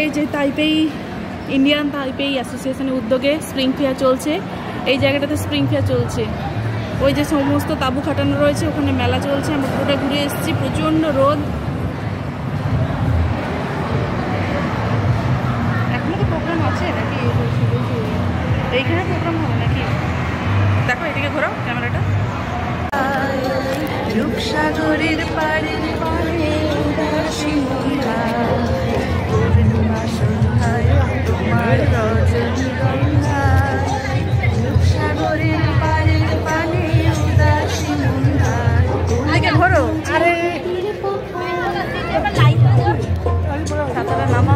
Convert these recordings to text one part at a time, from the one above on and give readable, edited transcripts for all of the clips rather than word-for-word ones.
এই যে Taipei Indian Taipei অ্যাসোসিয়েশনের উদ্যোগে স্প্রিং ফেয়ার চলছে। এই জায়গাটাতে স্প্রিং ফেয়ার চলছে। ওই যে সমস্ত তাঁবু খাটানো রয়েছে, ওখানে মেলা চলছে। আমরা পুরোটা ঘুরে এসেছি, প্রচণ্ড রোদ। এখনো তো প্রোগ্রাম আছে নাকি? এইখানে প্রোগ্রাম হবে নাকি? দেখো এদিকে ঘোরাও ক্যামেরাটা। রূপসাগরের পাড়ের পাড়ে উদাসী মনটা, পূর্ণিমা সন্ধ্যায় তোমার রজনীগন্ধা। রূপসাগরের পাড়ের পাড়ে উদাসী মনটা। এদিকে ঘোরো। আরে ছাতাটা নামা।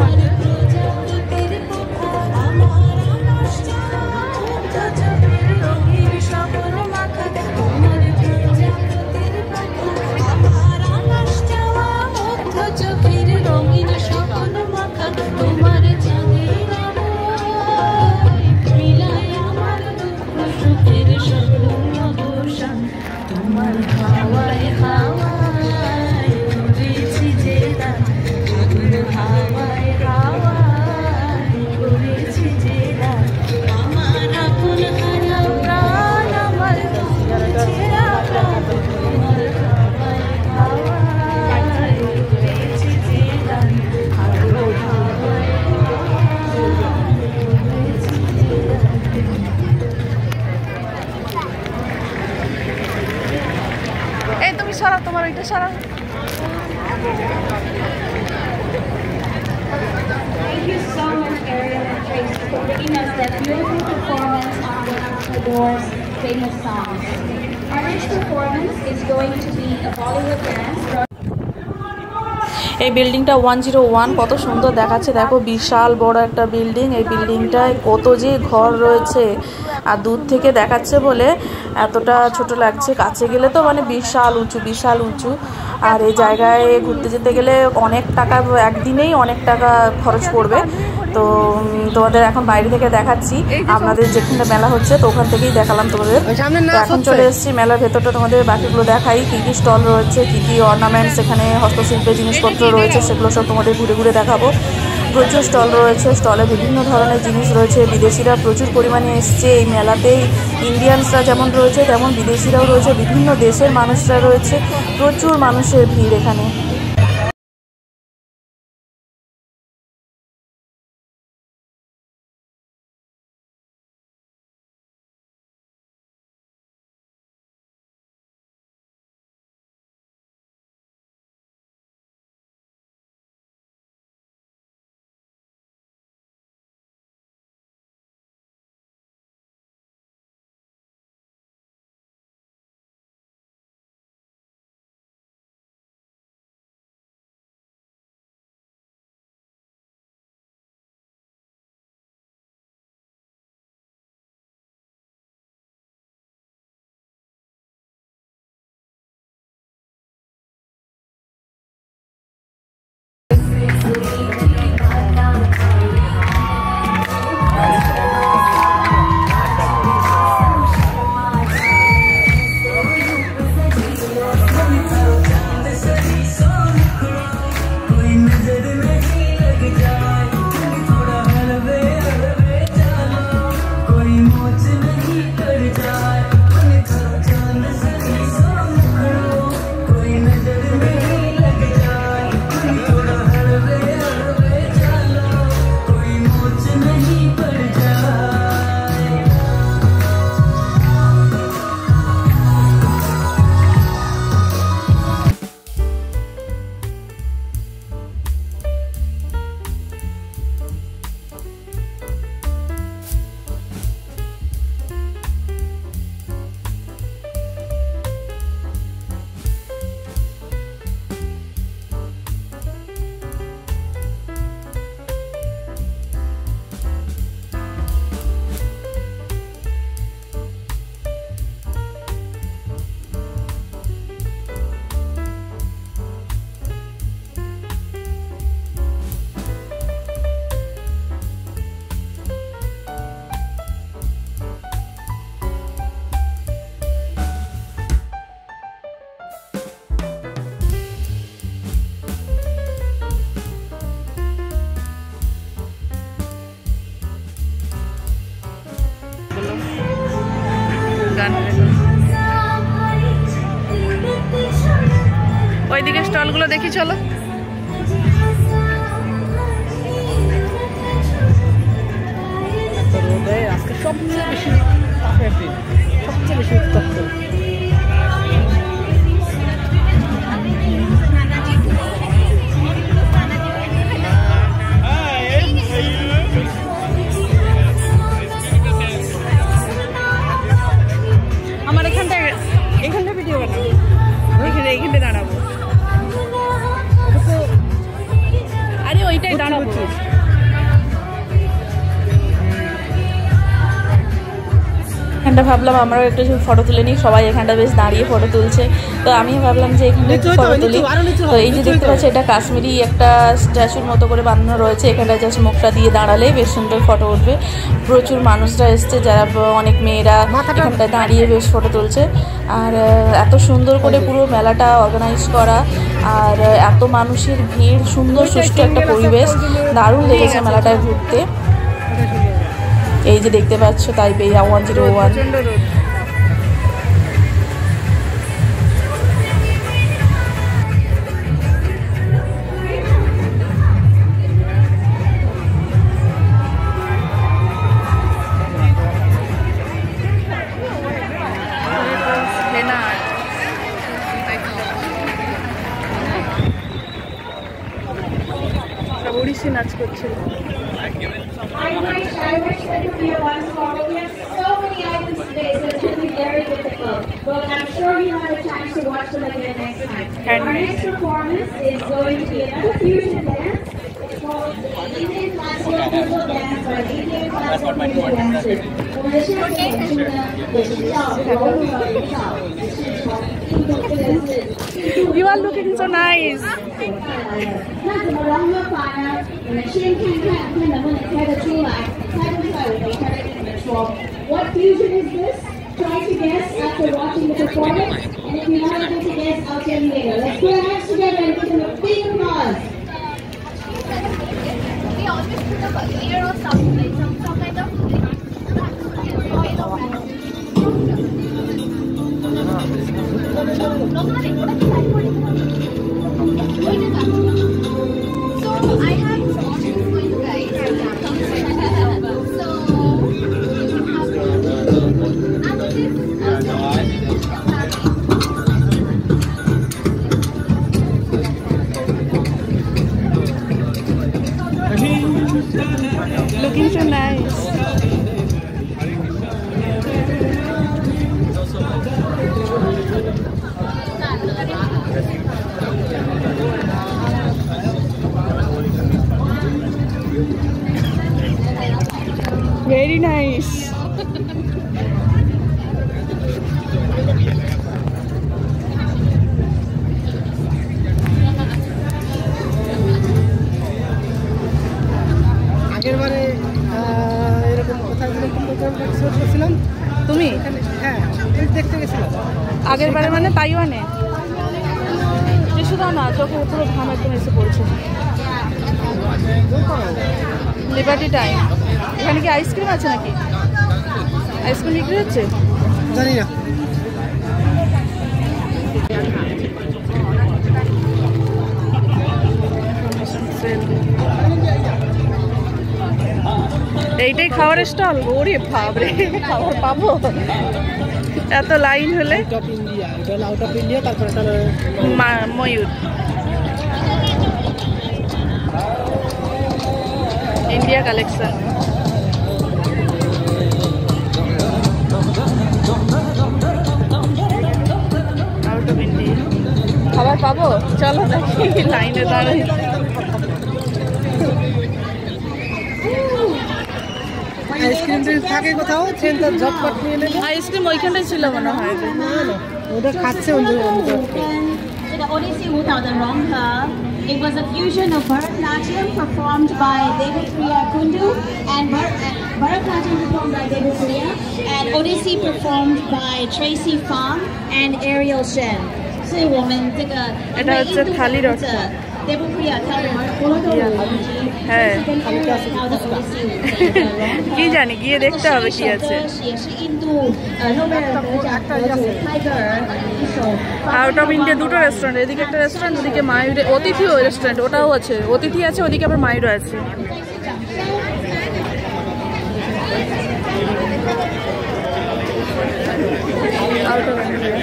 এই তুমি সরাও, তোমার ওইটা সরাও। Thank you so much, Ariel and Trace, for bringing us that beautiful performance on one of Tagore's famous songs. Our next performance is going to be a Bollywood dance. এই বিল্ডিংটা 101 কত সুন্দর দেখাচ্ছে। দেখো বিশাল বড় একটা বিল্ডিং। এই বিল্ডিংটায় কত যে ঘর রয়েছে, আর দূর থেকে দেখাচ্ছে বলে এতটা ছোট লাগছে, কাছে গেলে তো মানে বিশাল উঁচু বিশাল উঁচু। আর এই জায়গায় ঘুরতে যেতে গেলে অনেক টাকা, একদিনেই অনেক টাকা খরচ পড়বে। তো তোমাদের এখন বাইরে থেকে দেখাচ্ছি, আপনাদের যেখানে মেলা হচ্ছে তো ওখান থেকেই দেখালাম তোমাদের। এখন চলে এসেছি মেলার ভেতরটা, তোমাদের বাকিগুলো দেখাই। কী কী স্টল রয়েছে, কী কী অর্নামেন্টস এখানে হস্তশিল্পের জিনিসপত্র রয়েছে, সেগুলো সব তোমাদের ঘুরে ঘুরে দেখাবো। প্রচুর স্টল রয়েছে, স্টলে বিভিন্ন ধরনের জিনিস রয়েছে। বিদেশিরা প্রচুর পরিমাণে এসছে এই মেলাতেই। ইন্ডিয়ানসরা যেমন রয়েছে তেমন বিদেশিরাও রয়েছে, বিভিন্ন দেশের মানুষরা রয়েছে। প্রচুর মানুষের ভিড় এখানে। ওগুলো দেখি চলো। আজকে সবচেয়ে বেশি সবচেয়ে বেশি উত্তপ্ত। আমার এখানটায় ভিডিও বানাবো, এইখানটায় দাঁড়াবো। আরে ওইটাই দাঁড়াবো। এখানটা ভাবলাম আমরাও একটু ফটো তুলে নিই, সবাই এখানটা বেশ দাঁড়িয়ে ফটো তুলছে, তো আমিও ভাবলাম যে এখানে ফটো তুলি। তো এই যে দেখতে পাচ্ছি এটা কাশ্মীরি একটা স্ট্যাচুর মতো করে বানানো রয়েছে, এখানটা জাস্ট মুখটা দিয়ে দাঁড়ালেই বেশ সুন্দর ফটো উঠবে। প্রচুর মানুষরা এসছে, যারা অনেক মেয়েরা এখানটা দাঁড়িয়ে বেশ ফটো তুলছে। আর এত সুন্দর করে পুরো মেলাটা অর্গানাইজ করা, আর এত মানুষের ভিড়, সুন্দর সুষ্ঠু একটা পরিবেশ, দারুণ লেগেছে মেলাটায় ঘুরতে। এই যে দেখতে পাচ্ছ তাইপেই 101। ওড়িশি নাচ করছিল। I wish I could be once more, but we have so many items today, so it's going to be very difficult. But I'm sure you have a chance to watch them again next time. Our next performance is going to be another fusion dance. It's called the Indian Classical Visual Dance by the Indian Classical Visual Dancers. You are looking so nice. What fusion is this? Try to guess after watching the performance, and if you're not able to guess, I'll tell you later. Let's put our hands together and give them a big applause. We always put a layer or something, like some kind of. So I have options for you guys. So Looking so nice. Very nice. আগেরবারে এরকম কোথায় করছিলাম তুমি? হ্যাঁ, দেখতে গেছিলাম আগের বারে মানে তাইওয়ানে। টিস্যু দাও না, চোখে পুরো ঘাম একদম এসে পড়ছে। Liberty time. এখানে কি আইসক্রিম আছে নাকি? আইসক্রিম বিক্রি হচ্ছে? জানি না। এইটাই খাওয়ার স্টল? ওরে বাপরে, খাবার পাবো এত লাইন হলে? আউট অফ ইন্ডিয়া, তারপরে Mayur India collection. Out of India খাবার পাবো? চলো দেখি, লাইনে দাঁড়াই। আইসক্রিম থাকে কোথাও, ট্রেনটা ঝটপট নিয়ে নেবে। আইসক্রিম ওইখানটাই ছিল মনে হয়। ওটা খাচ্ছে The Odissi Wutaudan Rongha. It was a fusion of Bharatanatyam performed by Devipriya Kundu and Bharatanatyam performed by Devipriya and Odissi performed by Tracy Fang and Ariel Shen. 所以我们这个 এটা হচ্ছে থালির অর্থ। Devil Priya, tell them all of the হ্যাঁ now the ODC. কি জানি গিয়ে দেখতে হবে কি আছে। 也是印度诺贝尔得奖得主泰戈尔一首 আউট অফ ইন্ডিয়া দুটো রেস্টুরেন্ট, এদিকে একটা রেস্টুরেন্ট, ওদিকে মায়ুরে অতিথিও রেস্টুরেন্ট, ওটাও আছে, অতিথি আছে ওদিকে, আবার মায়ুরও আছে। আউট অফ ইন্ডিয়া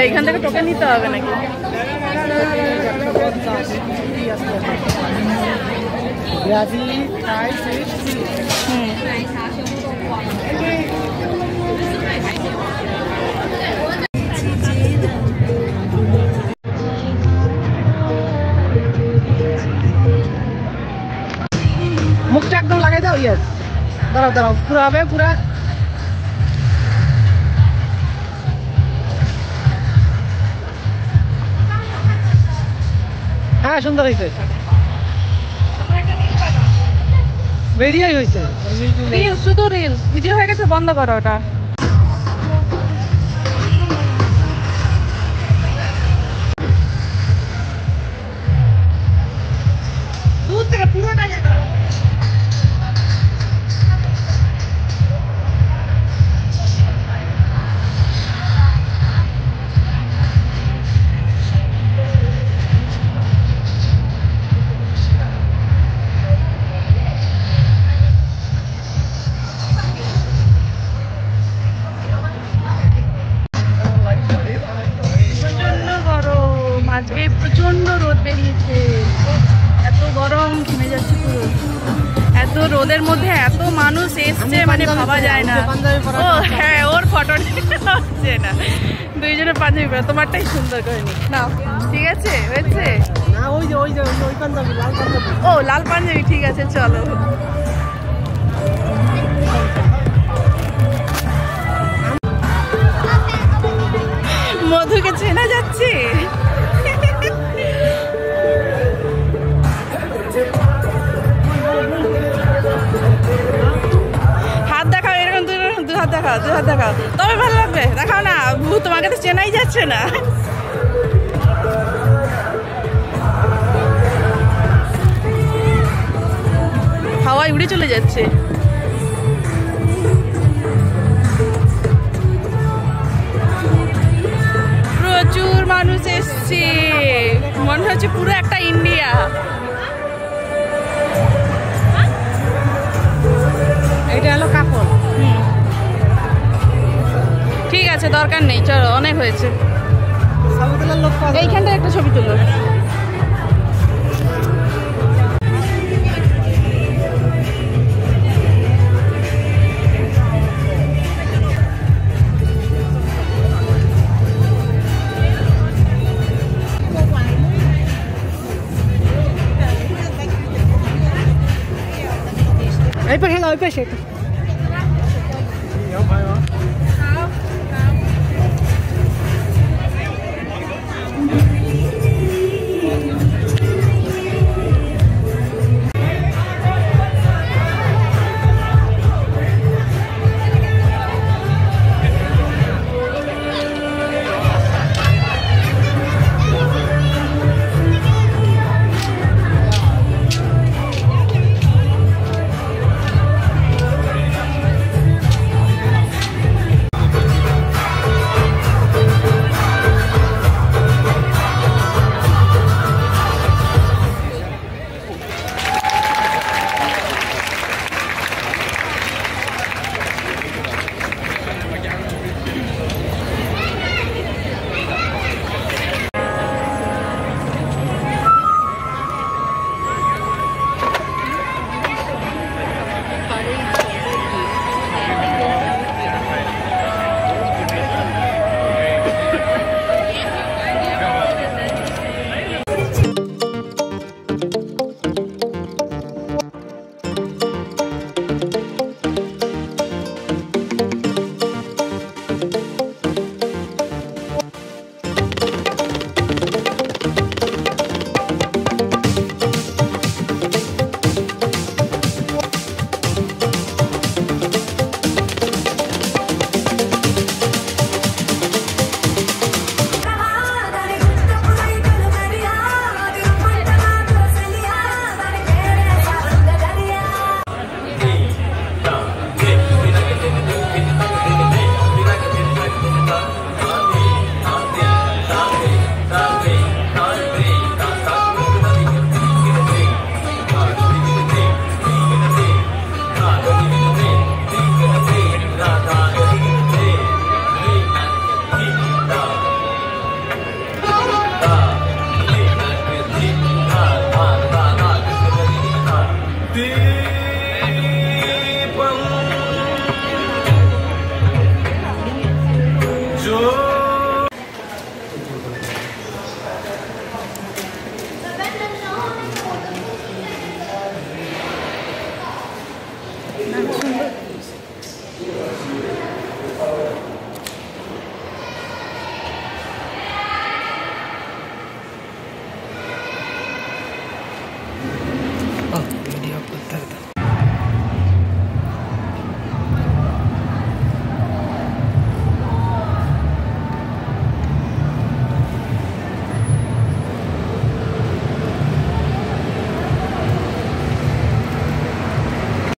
এইখান থেকে টোকেন নিতে হবে নাকি? মুখটা একদম লাগাই দাও। ইয়েস, দাঁড়াও দাঁড়াও, পুরো হবে পুরা। হ্যাঁ সুন্দর হয়েছে, বেরিয়াই হয়েছে। রিলস, শুধু রিলস, ভিডিও হয়ে গেছে, বন্ধ করো ওটা। দূর থেকে পুরোটা আজকে প্রচন্ড রোদ বেরিয়েছে, এত গরম, ঘেমে যাচ্ছে পুরো। এত রোদের মধ্যে এত মানুষ এসছে, মানে ভাবা যায় না। ও হ্যাঁ, ওর ফটো হচ্ছে না, দুইজনে পাঞ্জাবি পরা, তোমারটাই সুন্দর করে নি নাও। ঠিক আছে, হয়েছে। ও লাল পাঞ্জাবি, ঠিক আছে চলো। মধুকে চেনা যাচ্ছে। হাত দেখাও, এরকম দু হাত দেখাও, দু হাত দেখাও, তবে ভালো লাগবে। দেখাও না, তোমাকে তো চেনাই যাচ্ছে না। হাওয়ায় উড়ে চলে যাচ্ছে। প্রচুর মানুষ এসছে, মনে হচ্ছে পুরো একটা ইন্ডিয়া। এটা হলো কাপড়। ঠিক আছে, দরকার নেই, চলো, অনেক হয়েছে। এইখানটা একটা ছবি তুলো। এই পাশে না, ওই পাশে।